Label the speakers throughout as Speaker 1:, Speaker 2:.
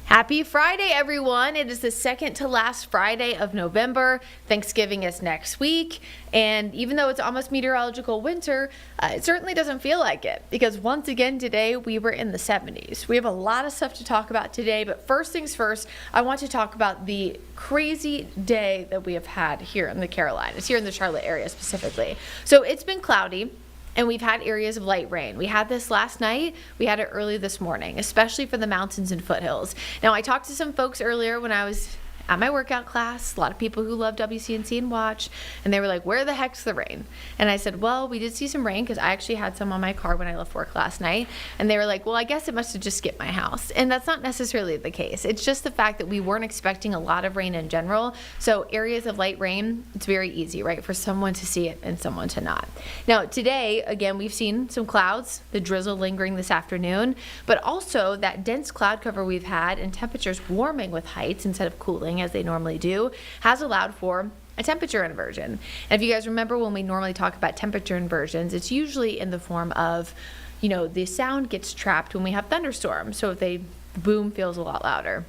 Speaker 1: Happy Friday, everyone. It is the second to last Friday of November. Thanksgiving is next week. And even though it's almost meteorological winter, it certainly doesn't feel like it because once again today we were in the 70s. We have a lot of stuff to talk about today, but first things first, I want to talk about the crazy day that we have had here in the Carolinas, here in the Charlotte area specifically. So it's been cloudy. And we've had areas of light rain. We had this last night. We had it early this morning, especially for the mountains and foothills. Now, I talked to some folks earlier when I was at my workout class, a lot of people who love WCNC and watch, and they were like, where the heck's the rain? And I said, well, we did see some rain because I actually had some on my car when I left work last night. And they were like, well, I guess it must have just skipped my house. And that's not necessarily the case. It's just the fact that we weren't expecting a lot of rain in general. So areas of light rain, it's very easy, right, for someone to see it and someone to not. Now, today, again, we've seen some clouds, the drizzle lingering this afternoon, but also that dense cloud cover we've had and temperatures warming with heights instead of cooling as they normally do has allowed for a temperature inversion. And if you guys remember when we normally talk about temperature inversions, it's usually in the form of, the sound gets trapped when we have thunderstorms. So if the boom feels a lot louder.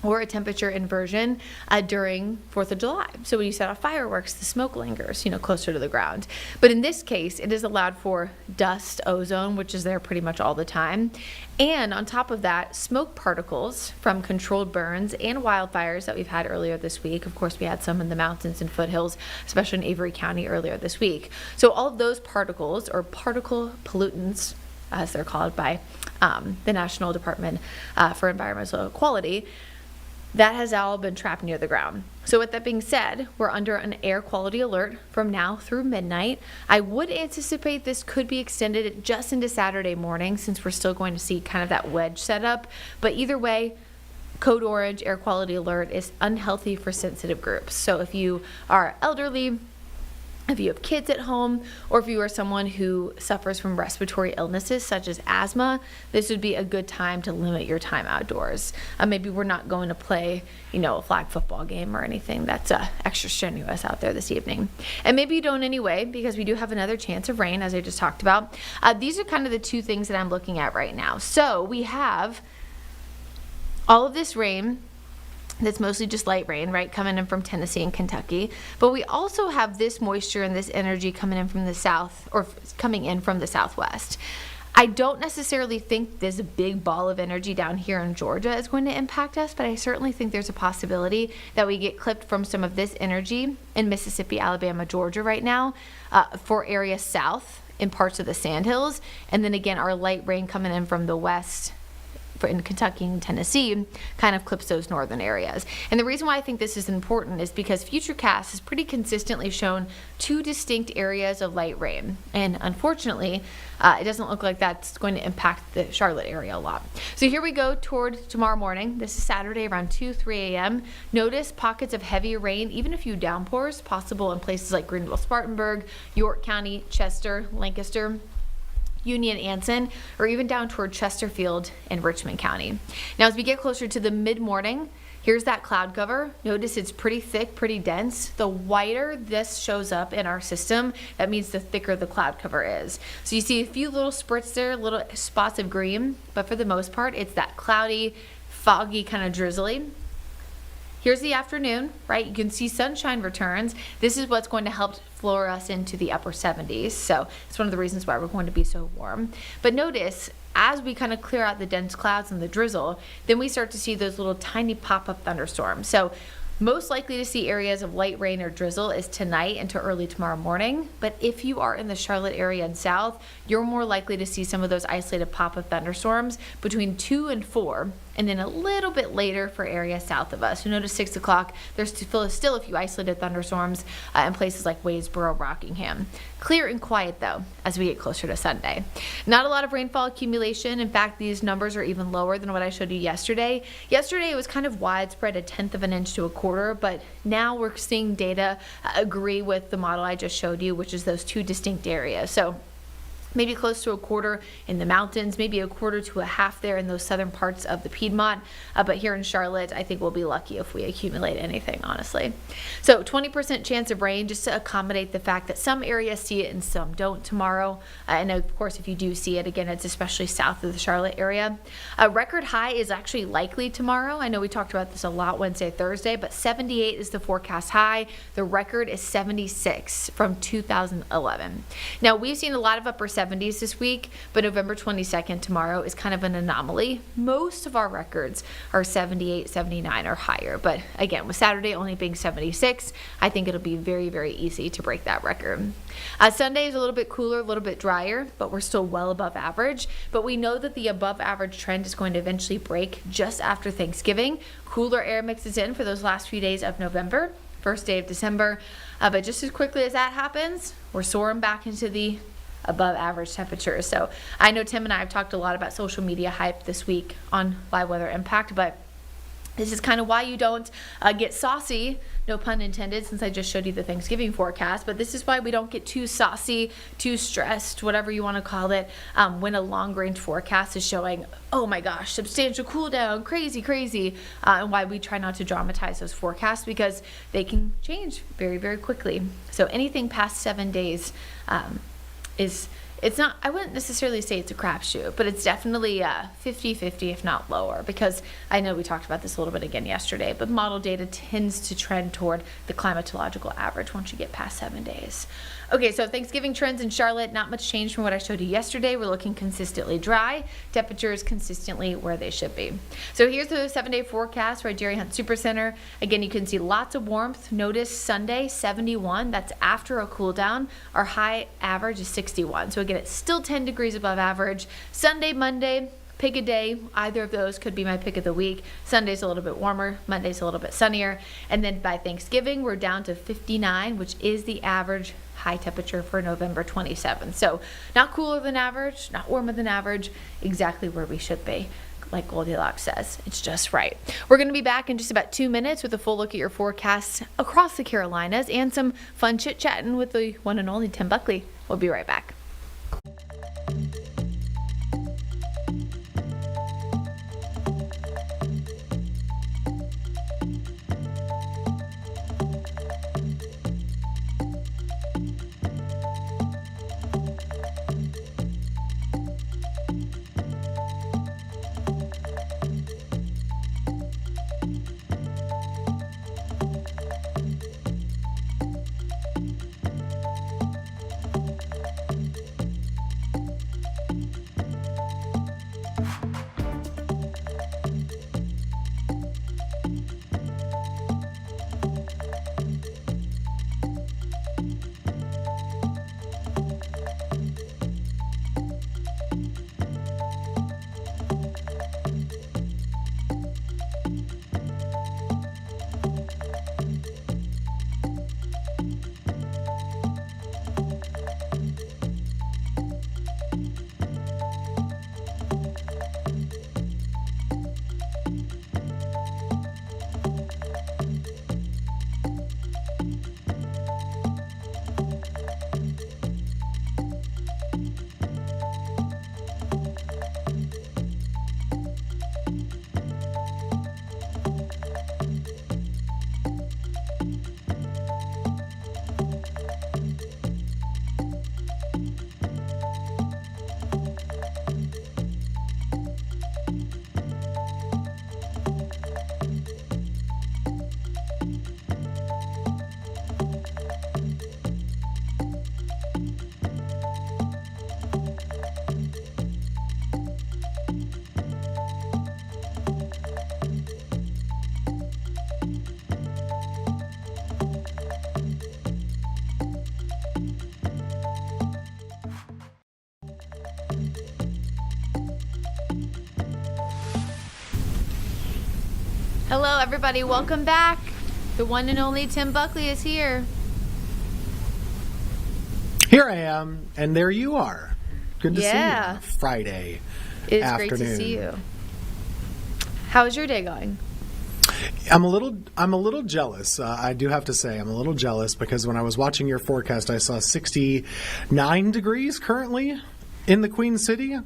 Speaker 1: Or a temperature inversion during 4th of July. So when you set off fireworks, the smoke lingers, closer to the ground. But in this case, it is allowed for dust, ozone, which is there pretty much all the time. And on top of that, smoke particles from controlled burns and wildfires that we've had earlier this week. Of course, we had some in the mountains and foothills, especially in Avery County earlier this week. So all of those particles, or particle pollutants, as they're called by the National Department for Environmental Quality, that has all been trapped near the ground. So with that being said, we're under an air quality alert from now through midnight. I would anticipate this could be extended just into Saturday morning since we're still going to see kind of that wedge setup. But either way, code orange air quality alert is unhealthy for sensitive groups. So if you are elderly, if you have kids at home, or if you are someone who suffers from respiratory illnesses such as asthma, this would be a good time to limit your time outdoors. Maybe we're not going to play, a flag football game or anything that's extra strenuous out there this evening. And maybe you don't anyway, because we do have another chance of rain, as I just talked about. These are kind of the two things that I'm looking at right now. So we have all of this rain that's mostly just light rain, right, coming in from Tennessee and Kentucky. But we also have this moisture and this energy coming in from the south, or coming in from the southwest. I don't necessarily think this big ball of energy down here in Georgia is going to impact us, but I certainly think there's a possibility that we get clipped from some of this energy in Mississippi, Alabama, Georgia right now for areas south in parts of the Sandhills. And then again, our light rain coming in from the west in Kentucky and Tennessee kind of clips those northern areas. And the reason why I think this is important is because Futurecast has pretty consistently shown two distinct areas of light rain. And unfortunately, it doesn't look like that's going to impact the Charlotte area a lot. So here we go toward tomorrow morning. This is Saturday around 3 a.m. Notice pockets of heavy rain, even a few downpours possible in places like Greenville, Spartanburg, York County, Chester, Lancaster, Union, Anson, or even down toward Chesterfield and Richmond County. Now, as we get closer to the mid-morning, here's that cloud cover. Notice it's pretty thick, pretty dense. The whiter this shows up in our system, that means the thicker the cloud cover is. So you see a few little spurts there, little spots of green, but for the most part, it's that cloudy, foggy, kind of drizzly. Here's the afternoon, right? You can see sunshine returns. This is what's going to help floor us into the upper 70s. So it's one of the reasons why we're going to be so warm. But notice, as we kind of clear out the dense clouds and the drizzle, then we start to see those little tiny pop-up thunderstorms. So most likely to see areas of light rain or drizzle is tonight into early tomorrow morning. But if you are in the Charlotte area and south, you're more likely to see some of those isolated pop-up thunderstorms between 2 and 4. And then a little bit later for areas south of us. So notice 6 o'clock, there's still a few isolated thunderstorms in places like Wadesboro, Rockingham. Clear and quiet though, as we get closer to Sunday. Not a lot of rainfall accumulation. In fact, these numbers are even lower than what I showed you yesterday. Yesterday it was kind of widespread, 1/10 of an inch to 1/4, but now we're seeing data agree with the model I just showed you, which is those two distinct areas. So maybe close to a quarter in the mountains, maybe a quarter to a half there in those southern parts of the Piedmont. But here in Charlotte, I think we'll be lucky if we accumulate anything, honestly. So 20% chance of rain, just to accommodate the fact that some areas see it and some don't tomorrow. And of course, if you do see it, again, it's especially south of the Charlotte area. A record high is actually likely tomorrow. I know we talked about this a lot Wednesday, Thursday, but 78 is the forecast high. The record is 76 from 2011. Now, we've seen a lot of upper 70s this week, but November 22nd tomorrow is kind of an anomaly. Most of our records are 78, 79 or higher. But again, with Saturday only being 76, I think it'll be very, very easy to break that record. Sunday is a little bit cooler, a little bit drier, but we're still well above average. But we know that the above average trend is going to eventually break just after Thanksgiving. Cooler air mixes in for those last few days of November, first day of December. But just as quickly as that happens, we're soaring back into the above average temperatures. So I know Tim and I have talked a lot about social media hype this week on live weather impact, but this is kind of why you don't get saucy, no pun intended, since I just showed you the Thanksgiving forecast, but this is why we don't get too saucy, too stressed, whatever you want to call it, when a long range forecast is showing, oh my gosh, substantial cool down, crazy, and why we try not to dramatize those forecasts, because they can change very, very quickly. So anything past 7 days it's not, I wouldn't necessarily say it's a crapshoot, but it's definitely 50-50, if not lower, because I know we talked about this a little bit again yesterday, but model data tends to trend toward the climatological average once you get past 7 days. Okay, so Thanksgiving trends in Charlotte, not much change from what I showed you yesterday. We're looking consistently dry, temperatures consistently where they should be. So here's the 7-day forecast for Jerry Hunt Supercenter. Again, you can see lots of warmth. Notice Sunday, 71. That's after a cool down. Our high average is 61. So again, it's still 10 degrees above average. Sunday, Monday, pick a day. Either of those could be my pick of the week. Sunday's a little bit warmer. Monday's a little bit sunnier. And then by Thanksgiving, we're down to 59, which is the average high temperature for November 27th. So not cooler than average, not warmer than average, exactly where we should be. Like Goldilocks says, it's just right. We're going to be back in just about 2 minutes with a full look at your forecasts across the Carolinas and some fun chit-chatting with the one and only Tim Buckley. We'll be right back. Hello, everybody. Welcome back. The one and only Tim Buckley is here.
Speaker 2: Here I am, and there you are. Good to see you on a Friday
Speaker 1: It is
Speaker 2: afternoon.
Speaker 1: great to see you. How's your day going?
Speaker 2: I'm a little jealous. I do have to say I'm a little jealous because when I was watching your forecast, I saw 69 degrees currently in the Queen City,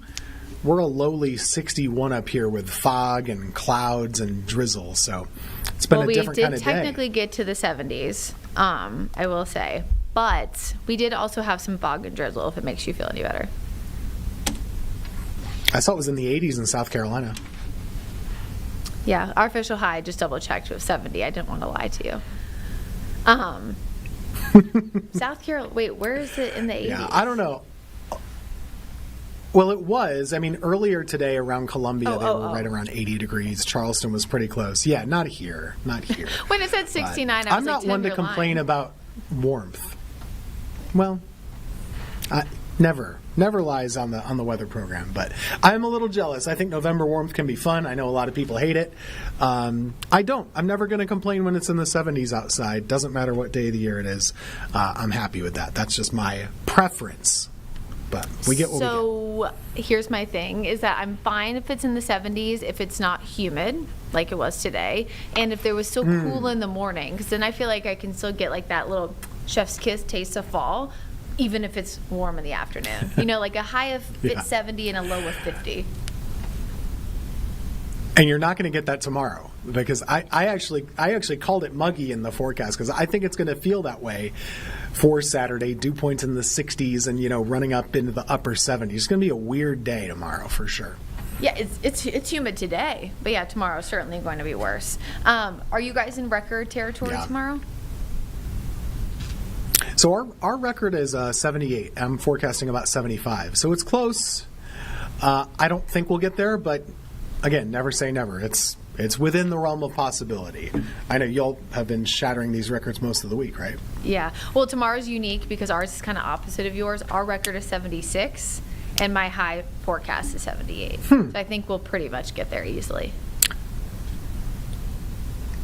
Speaker 2: we're a lowly 61 up here with fog and clouds and drizzle. So it's been a different kind of day.
Speaker 1: We did technically get to the 70s, I will say. But we did also have some fog and drizzle, if it makes you feel any better.
Speaker 2: I saw it was in the 80s in South Carolina.
Speaker 1: Yeah, our official high, just double checked, was 70. I didn't want to lie to you. South Carolina, wait, where is it in the 80s?
Speaker 2: Yeah, I don't know. Well, it was. I mean, earlier today around Columbia, they were right around 80 degrees. Charleston was pretty close. Yeah, not here. Not here.
Speaker 1: When it said 69, I was
Speaker 2: I'm not one to complain about warmth. Well, never lies on the weather program. But I'm a little jealous. I think November warmth can be fun. I know a lot of people hate it. I don't. I'm never going to complain when it's in the 70s outside. Doesn't matter what day of the year it is. I'm happy with that. That's just my preference. But we get what we get.
Speaker 1: So here's my thing, is that I'm fine if it's in the 70s, if it's not humid, like it was today, and if there was still cool in the morning, because then I feel like I can still get like that little chef's kiss taste of fall, even if it's warm in the afternoon. You know, like a high of 70 and a low of 50.
Speaker 2: And you're not going to get that tomorrow, because I actually called it muggy in the forecast, because I think it's going to feel that way for Saturday. Dew points in the 60s and, you know, running up into the upper 70s. It's going to be a weird day tomorrow for sure.
Speaker 1: Yeah, it's humid today, but yeah, tomorrow is certainly going to be worse. Are you guys in record territory tomorrow?
Speaker 2: So our record is 78. I'm forecasting about 75. So it's close. I don't think we'll get there, but again, never say never. It's within the realm of possibility. I know y'all have been shattering these records most of the week, right?
Speaker 1: Yeah. Well, tomorrow's unique because ours is kind of opposite of yours. Our record is 76, and my high forecast is 78. So I think we'll pretty much get there easily.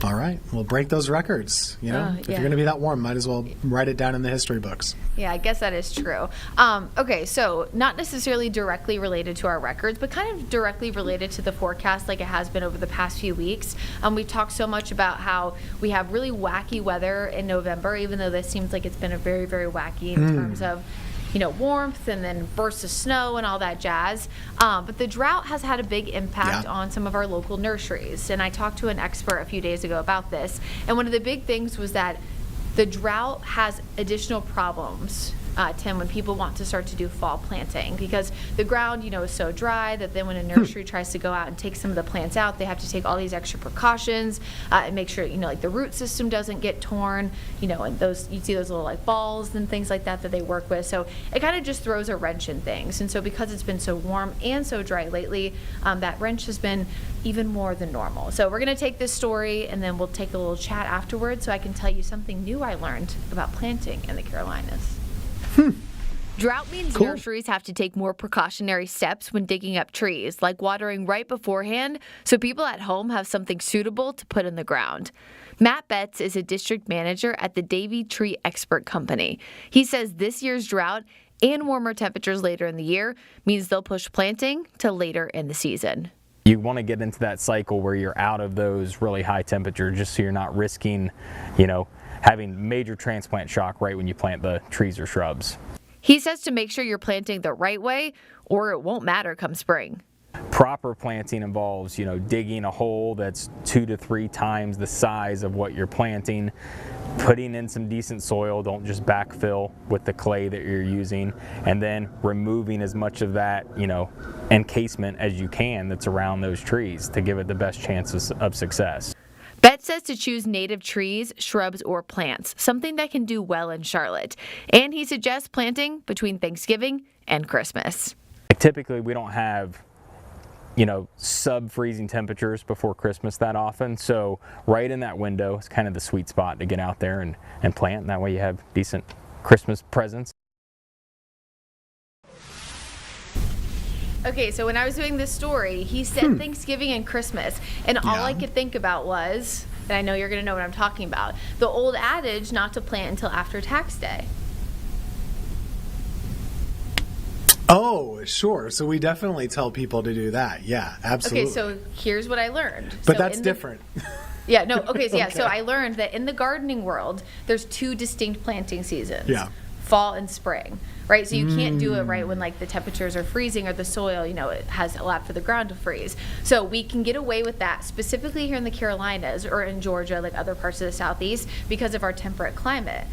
Speaker 2: All right. We'll break those records. You know, if you're going to be that warm, might as well write it down in the history books.
Speaker 1: Yeah, I guess that is true. Okay, so not necessarily directly related to our records, but kind of directly related to the forecast like it has been over the past few weeks. We've talked so much about how we have really wacky weather in November, even though this seems like it's been a very, very wacky in terms of, you know, warmth and then bursts of snow and all that jazz. But the drought has had a big impact on some of our local nurseries. And I talked to an expert a few days ago about this. And one of the big things was that the drought has additional problems, Tim, when people want to start to do fall planting, because the ground, you know, is so dry that then when a nursery tries to go out and take some of the plants out, they have to take all these extra precautions and make sure, you know, like the root system doesn't get torn, you know, and those, you see those little like balls and things like that they work with. So it kind of just throws a wrench in things. And so because it's been so warm and so dry lately, that wrench has been even more than normal. So we're going to take this story and then we'll take a little chat afterwards so I can tell you something new I learned about planting in the Carolinas. Drought means nurseries have to take more precautionary steps when digging up trees, like watering right beforehand, so people at home have something suitable to put in the ground. Matt Betts is a district manager at the Davy Tree Expert Company. He says this year's drought and warmer temperatures later in the year means they'll push planting to later in the season.
Speaker 3: You want to get into that cycle where you're out of those really high temperatures, just so you're not risking, you know, having major transplant shock right when you plant the trees or shrubs.
Speaker 1: He says to make sure you're planting the right way or it won't matter come spring.
Speaker 3: Proper planting involves, you know, digging a hole that's 2 to 3 times the size of what you're planting, putting in some decent soil, don't just backfill with the clay that you're using, and then removing as much of that, you know, encasement as you can that's around those trees to give it the best chances of success.
Speaker 1: Betts says to choose native trees, shrubs, or plants, something that can do well in Charlotte. And he suggests planting between Thanksgiving and Christmas.
Speaker 3: Typically, we don't have, you know, sub-freezing temperatures before Christmas that often. So right in that window is kind of the sweet spot to get out there and plant. And that way you have decent Christmas presents.
Speaker 1: Okay, so when I was doing this story, he said Thanksgiving and Christmas, and all I could think about was, and I know you're going to know what I'm talking about, the old adage not to plant until after tax day.
Speaker 2: Oh, sure. So we definitely tell people to do that. Yeah, absolutely.
Speaker 1: Okay, so here's what I learned.
Speaker 2: But that's different.
Speaker 1: Yeah, no, okay, so yeah, so I learned that in the gardening world, there's 2 distinct planting seasons.
Speaker 2: Yeah.
Speaker 1: fall and spring, right? So you can't do it right when like the temperatures are freezing or the soil, it has allowed for the ground to freeze. So we can get away with that specifically here in the Carolinas or in Georgia, like other parts of the Southeast, because of our temperate climate.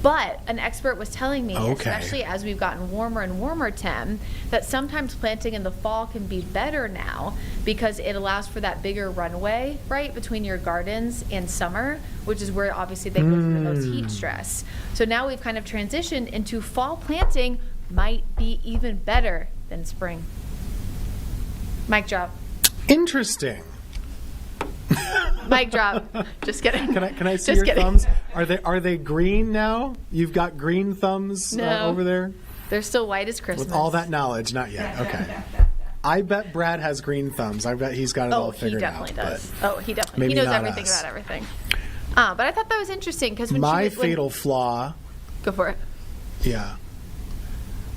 Speaker 1: But an expert was telling me, especially as we've gotten warmer and warmer, Tim, that sometimes planting in the fall can be better now because it allows for that bigger runway, right, between your gardens in summer, which is where obviously they go through the most heat stress. So now we've kind of transitioned into fall planting might be even better than spring. Mic drop.
Speaker 2: Interesting.
Speaker 1: Mic drop. Just kidding.
Speaker 2: Can I see
Speaker 1: Just
Speaker 2: your
Speaker 1: kidding.
Speaker 2: thumbs? Are they green now? You've got green thumbs
Speaker 1: No.
Speaker 2: over there?
Speaker 1: They're still white as Christmas.
Speaker 2: With all that knowledge, not yet. Okay. I bet Brad has green thumbs. I bet he's got it all figured out.
Speaker 1: Oh, he definitely does. Oh, he definitely.
Speaker 2: maybe
Speaker 1: He knows
Speaker 2: not
Speaker 1: everything
Speaker 2: us.
Speaker 1: about everything. But I thought that was interesting because when
Speaker 2: My
Speaker 1: she when,
Speaker 2: fatal flaw,
Speaker 1: go for it.
Speaker 2: yeah.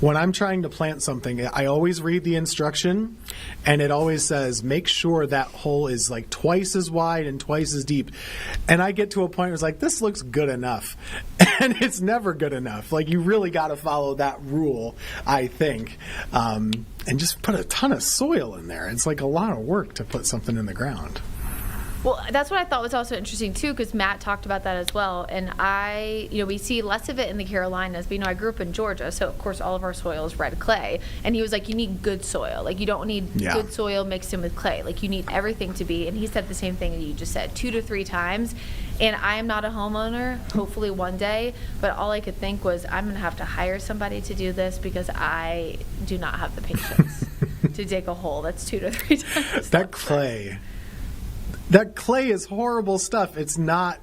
Speaker 2: When I'm trying to plant something, I always read the instruction, and it always says, make sure that hole is like twice as wide and twice as deep. And I get to a point where it's like, this looks good enough. And it's never good enough. Like, you really got to follow that rule, I think. And just put a ton of soil in there. It's like a lot of work to put something in the ground.
Speaker 1: Well, that's what I thought was also interesting too, because Matt talked about that as well. And we see less of it in the Carolinas. But I grew up in Georgia, so of course all of our soil is red clay. And he was like, you need good soil. Like, you don't need good soil mixed in with clay. Like, you need everything to be. And he said the same thing that you just said, 2 to 3 times. And I am not a homeowner. Hopefully one day. But all I could think was, I'm going to have to hire somebody to do this because I do not have the patience to dig a hole that's 2 to 3 times.
Speaker 2: That clay. That clay is horrible stuff. It's not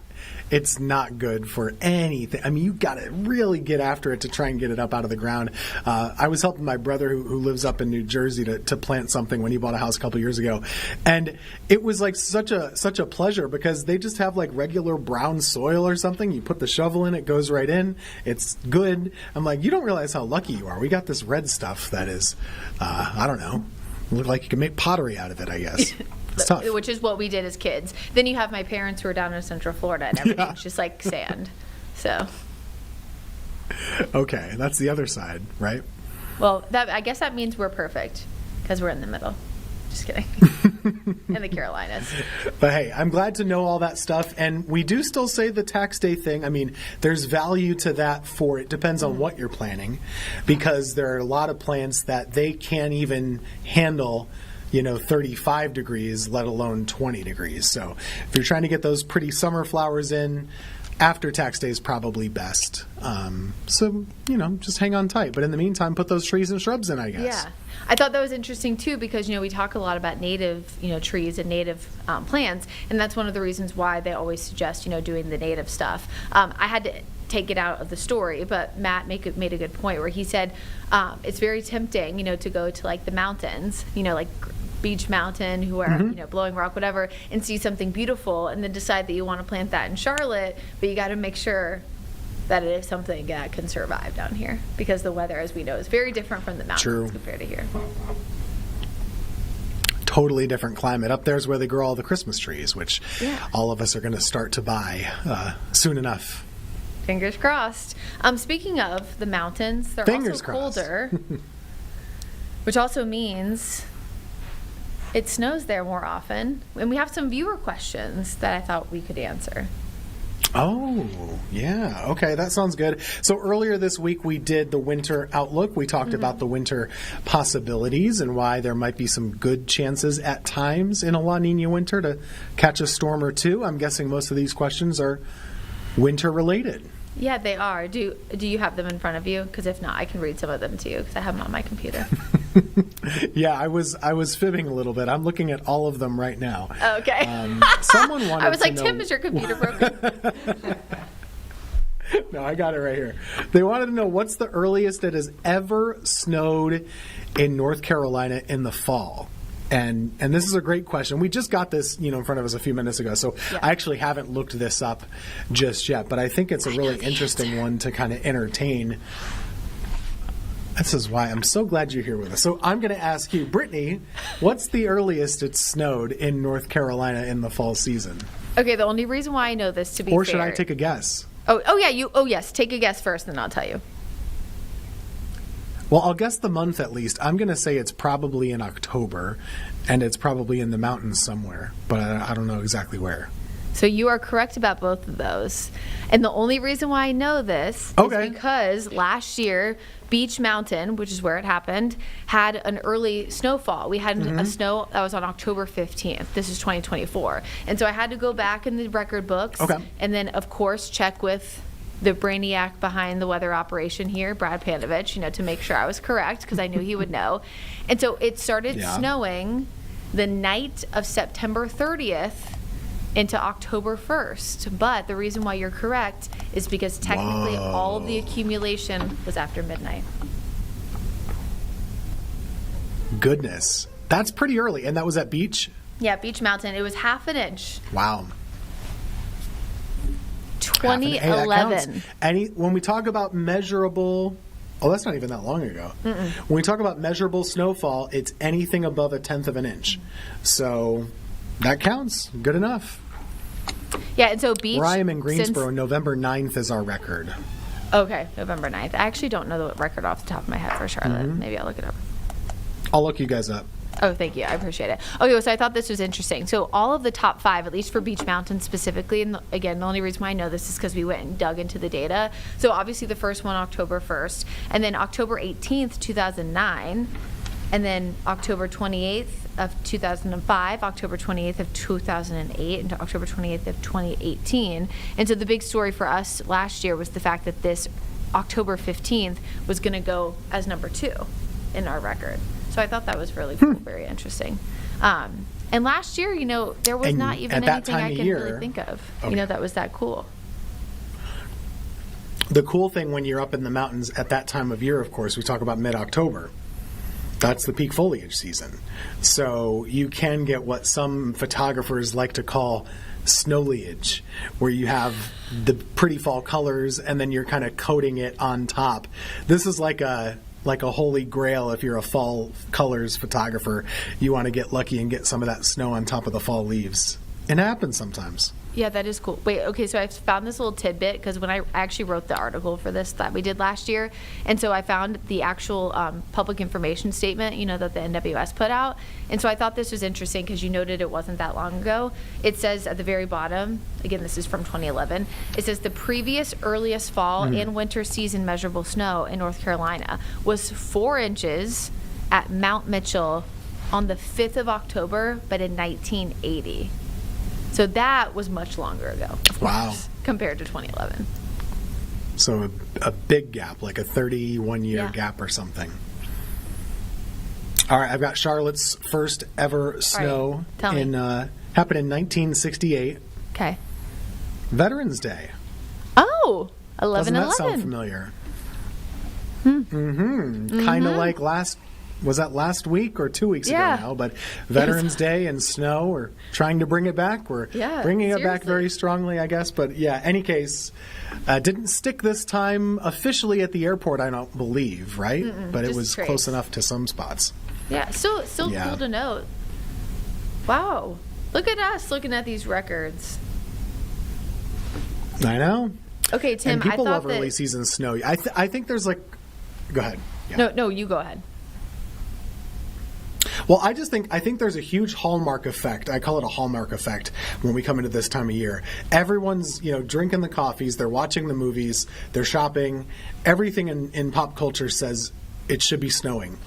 Speaker 2: good for anything. I mean, you got to really get after it to try and get it up out of the ground. I was helping my brother who lives up in New Jersey to plant something when he bought a house a couple years ago. And it was like such a pleasure because they just have like regular brown soil or something. You put the shovel in, it goes right in. It's good. I'm like, you don't realize how lucky you are. We got this red stuff that is, I don't know, look like you can make pottery out of it, I guess. It's tough.
Speaker 1: Which is what we did as kids. Then you have my parents who are down in Central Florida and everything's just like sand. So.
Speaker 2: Okay, that's the other side, right?
Speaker 1: Well, I guess that means we're perfect because we're in the middle. Just kidding. In the Carolinas.
Speaker 2: But hey, I'm glad to know all that stuff. And we do still say the tax day thing. I mean, there's value to that for it. Depends on what you're planning because there are a lot of plants that they can't even handle 35 degrees, let alone 20 degrees. So if you're trying to get those pretty summer flowers in, after tax day is probably best. So, just hang on tight. But in the meantime, put those trees and shrubs in, I guess.
Speaker 1: Yeah. I thought that was interesting, too, because, we talk a lot about native, trees and native plants. And that's one of the reasons why they always suggest, doing the native stuff. I had to take it out of the story, but Matt made a good point where he said it's very tempting, to go to like the mountains, like Beach Mountain, Blowing Rock, whatever, and see something beautiful, and then decide that you want to plant that in Charlotte, but you got to make sure that it is something that can survive down here because the weather, as we know, is very different from the mountains compared to here.
Speaker 2: Totally different climate. Up there's where they grow all the Christmas trees, which all of us are going to start to buy soon enough.
Speaker 1: Fingers crossed. Speaking of the mountains, they're
Speaker 2: Fingers
Speaker 1: also
Speaker 2: crossed.
Speaker 1: colder, which also means it snows there more often. And we have some viewer questions that I thought we could answer.
Speaker 2: Oh, yeah. Okay, that sounds good. So earlier this week, we did the winter outlook. We talked about the winter possibilities and why there might be some good chances at times in a La Nina winter to catch a storm or two. I'm guessing most of these questions are winter related.
Speaker 1: Yeah, they are. Do you have them in front of you? Because if not, I can read some of them to you because I have them on my computer.
Speaker 2: Yeah, I was fibbing a little bit. I'm looking at all of them right now.
Speaker 1: Okay.
Speaker 2: Someone wanted
Speaker 1: I was like,
Speaker 2: to know,
Speaker 1: Tim, is your computer broken?
Speaker 2: No, I got it right here. They wanted to know what's the earliest it has ever snowed in North Carolina in the fall. And this is a great question. We just got this, in front of us a few minutes ago, so I actually haven't looked this up just yet. But I think it's a really interesting one to kind of entertain. This is why I'm so glad you're here with us. So I'm going to ask you, Brittany, what's the earliest it's snowed in North Carolina in the fall season?
Speaker 1: Okay, the only reason why I know this, to be fair.
Speaker 2: Or should I take a guess?
Speaker 1: Oh yeah, yes, take a guess first, and I'll tell you.
Speaker 2: Well, I'll guess the month at least. I'm going to say it's probably in October, and it's probably in the mountains somewhere, but I don't know exactly where.
Speaker 1: So you are correct about both of those. And the only reason why I know this
Speaker 2: Okay.
Speaker 1: is because last year, Beech Mountain, which is where it happened, had an early snowfall. We had a snow that was on October 15th. This is 2024. And so I had to go back in the record books
Speaker 2: Okay.
Speaker 1: and then, of course, check with the brainiac behind the weather operation here, Brad Panovich, to make sure I was correct because I knew he would know. And so it started snowing the night of September 30th into October 1st. But the reason why you're correct is because technically all of the accumulation was after midnight.
Speaker 2: Goodness. That's pretty early. And that was at Beech?
Speaker 1: Yeah, Beech Mountain. It was half an inch.
Speaker 2: Wow. Hey, that counts.
Speaker 1: 2011.
Speaker 2: When we talk about measurable, that's not even that long ago. When we talk about measurable snowfall, it's anything above 1/10 of an inch. So that counts. Good enough.
Speaker 1: Yeah, and so Beech.
Speaker 2: Where I am in Greensboro, November 9th is our record.
Speaker 1: Okay, November 9th. I actually don't know the record off the top of my head for Charlotte. Maybe I'll look it up.
Speaker 2: I'll look you guys up.
Speaker 1: Oh, thank you. I appreciate it. Okay, so I thought this was interesting. So all of the top 5, at least for Beech Mountain specifically, and again, the only reason why I know this is because we went and dug into the data. So obviously the first one, October 1st, and then October 18th, 2009, and then October 28th of 2005, October 28th of 2008, and October 28th of 2018. And so the big story for us last year was the fact that this October 15th was going to go as number 2 in our record. So I thought that was really cool, very interesting. And last year, there was
Speaker 2: And
Speaker 1: not even
Speaker 2: at that
Speaker 1: anything I
Speaker 2: time of
Speaker 1: can
Speaker 2: year-
Speaker 1: really think of,
Speaker 2: Okay.
Speaker 1: that was that cool.
Speaker 2: The cool thing when you're up in the mountains at that time of year, of course, we talk about mid-October. That's the peak foliage season. So you can get what some photographers like to call snowleage, where you have the pretty fall colors and then you're kind of coating it on top. This is like a holy grail if you're a fall colors photographer. You want to get lucky and get some of that snow on top of the fall leaves. It happens sometimes.
Speaker 1: Yeah, that is cool. Wait, okay, so I found this little tidbit because when I actually wrote the article for this that we did last year, and so I found the actual public information statement, that the NWS put out. And so I thought this was interesting because you noted it wasn't that long ago. It says at the very bottom, again, this is from 2011, it says the previous earliest fall and winter season measurable snow in North Carolina was 4 inches at Mount Mitchell on the 5th of October, but in 1980. So that was much longer ago, of
Speaker 2: Wow.
Speaker 1: course, compared to 2011.
Speaker 2: So a big gap, like a 31-year
Speaker 1: Yeah.
Speaker 2: gap or something. All right, I've got Charlotte's first ever snow
Speaker 1: tell me.
Speaker 2: happened in 1968,
Speaker 1: Okay.
Speaker 2: Veterans Day.
Speaker 1: Oh,
Speaker 2: Doesn't that
Speaker 1: 11/11.
Speaker 2: sound familiar? Kind of like was that last week or 2 weeks
Speaker 1: Yeah.
Speaker 2: ago now? But Veterans Day and snow, we're trying to bring it back. We're
Speaker 1: Yeah,
Speaker 2: bringing it back
Speaker 1: seriously.
Speaker 2: very strongly, I guess. But yeah, any case, didn't stick this time officially at the airport, I don't believe, right? But it
Speaker 1: just
Speaker 2: was
Speaker 1: trace.
Speaker 2: close enough to some spots.
Speaker 1: Yeah, still
Speaker 2: Yeah.
Speaker 1: cool to note. Wow. Look at us looking at these records.
Speaker 2: I know.
Speaker 1: Okay, Tim,
Speaker 2: And people
Speaker 1: I
Speaker 2: love
Speaker 1: thought
Speaker 2: early
Speaker 1: that...
Speaker 2: season snow. I think there's like, go ahead. Yeah.
Speaker 1: No, you go ahead.
Speaker 2: Well, I think there's a huge hallmark effect. I call it a hallmark effect when we come into this time of year. Everyone's, drinking the coffees, they're watching the movies, they're shopping. Everything in pop culture says it should be snowing.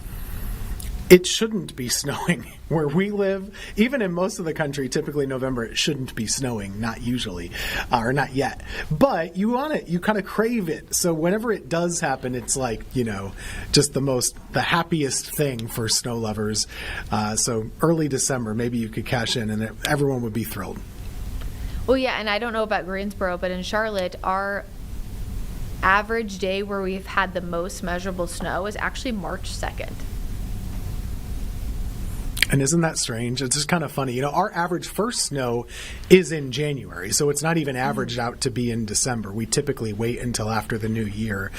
Speaker 2: It shouldn't be snowing where we live. Even in most of the country, typically November, it shouldn't be snowing, not usually, or not yet. But you want it, you kind of crave it. So whenever it does happen, it's like, just the happiest thing for snow lovers. So early December, maybe you could cash in and everyone would be thrilled.
Speaker 1: Well, yeah, and I don't know about Greensboro, but in Charlotte, our average day where we've had the most measurable snow is actually March 2nd.
Speaker 2: And isn't that strange? It's just kind of funny. Our average first snow is in January, so it's not even averaged out to be in December. We typically wait until after the new year.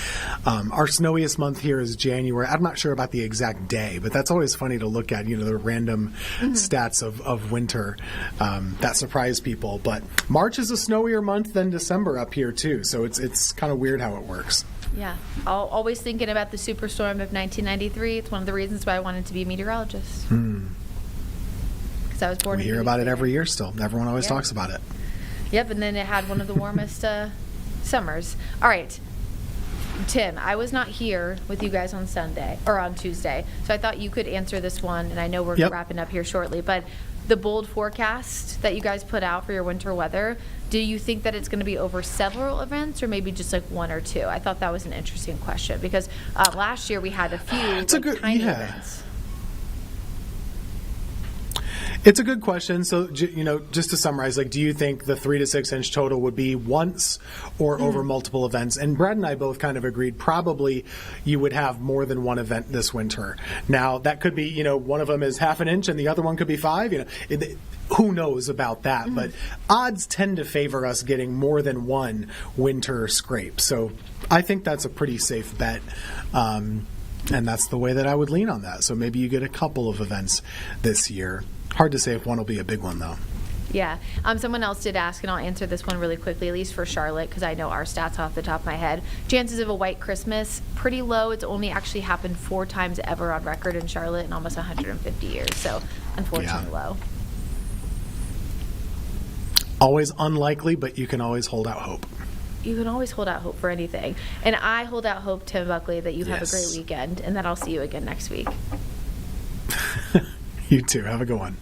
Speaker 2: Our snowiest month here is January. I'm not sure about the exact day, but that's always funny to look at, the random stats of winter that surprise people. But March is a snowier month than December up here, too, so it's kind of weird how it works.
Speaker 1: Yeah, always thinking about the superstorm of 1993. It's one of the reasons why I wanted to be a meteorologist. Because I was born
Speaker 2: We
Speaker 1: in
Speaker 2: hear about it
Speaker 1: 83.
Speaker 2: every year still. Everyone always
Speaker 1: Yeah.
Speaker 2: talks about it.
Speaker 1: Yep, and then it had one of the warmest summers. All right, Tim, I was not here with you guys on Sunday or on Tuesday, so I thought you could answer this one. And I know we're
Speaker 2: Yep.
Speaker 1: wrapping up here shortly, but the bold forecast that you guys put out for your winter weather, do you think that it's going to be over several events or maybe just like one or two? I thought that was an interesting question because last year we had a few
Speaker 2: It's a
Speaker 1: like,
Speaker 2: good-
Speaker 1: tiny
Speaker 2: yeah.
Speaker 1: events.
Speaker 2: It's a good question. So, just to summarize, like, do you think the 3 to 6 inch total would be once or over multiple events? And Brad and I both kind of agreed probably you would have more than one event this winter. Now, that could be, one of them is half an inch and the other one could be 5. Who knows about that? But odds tend to favor us getting more than one winter scrape. So, I think that's a pretty safe bet. And that's the way that I would lean on that. So maybe you get a couple of events this year. Hard to say if one will be a big one, though.
Speaker 1: Yeah. Someone else did ask, and I'll answer this one really quickly, at least for Charlotte, because I know our stats off the top of my head. Chances of a white Christmas, pretty low. It's only actually happened 4 times ever on record in Charlotte in almost 150 years. So, unfortunately,
Speaker 2: Yeah.
Speaker 1: low.
Speaker 2: Always unlikely, but you can always hold out hope.
Speaker 1: You can always hold out hope for anything. And I hold out hope, Tim Buckley, that you have a
Speaker 2: Yes.
Speaker 1: great weekend and that I'll see you again next week.
Speaker 2: You too. Have a good one.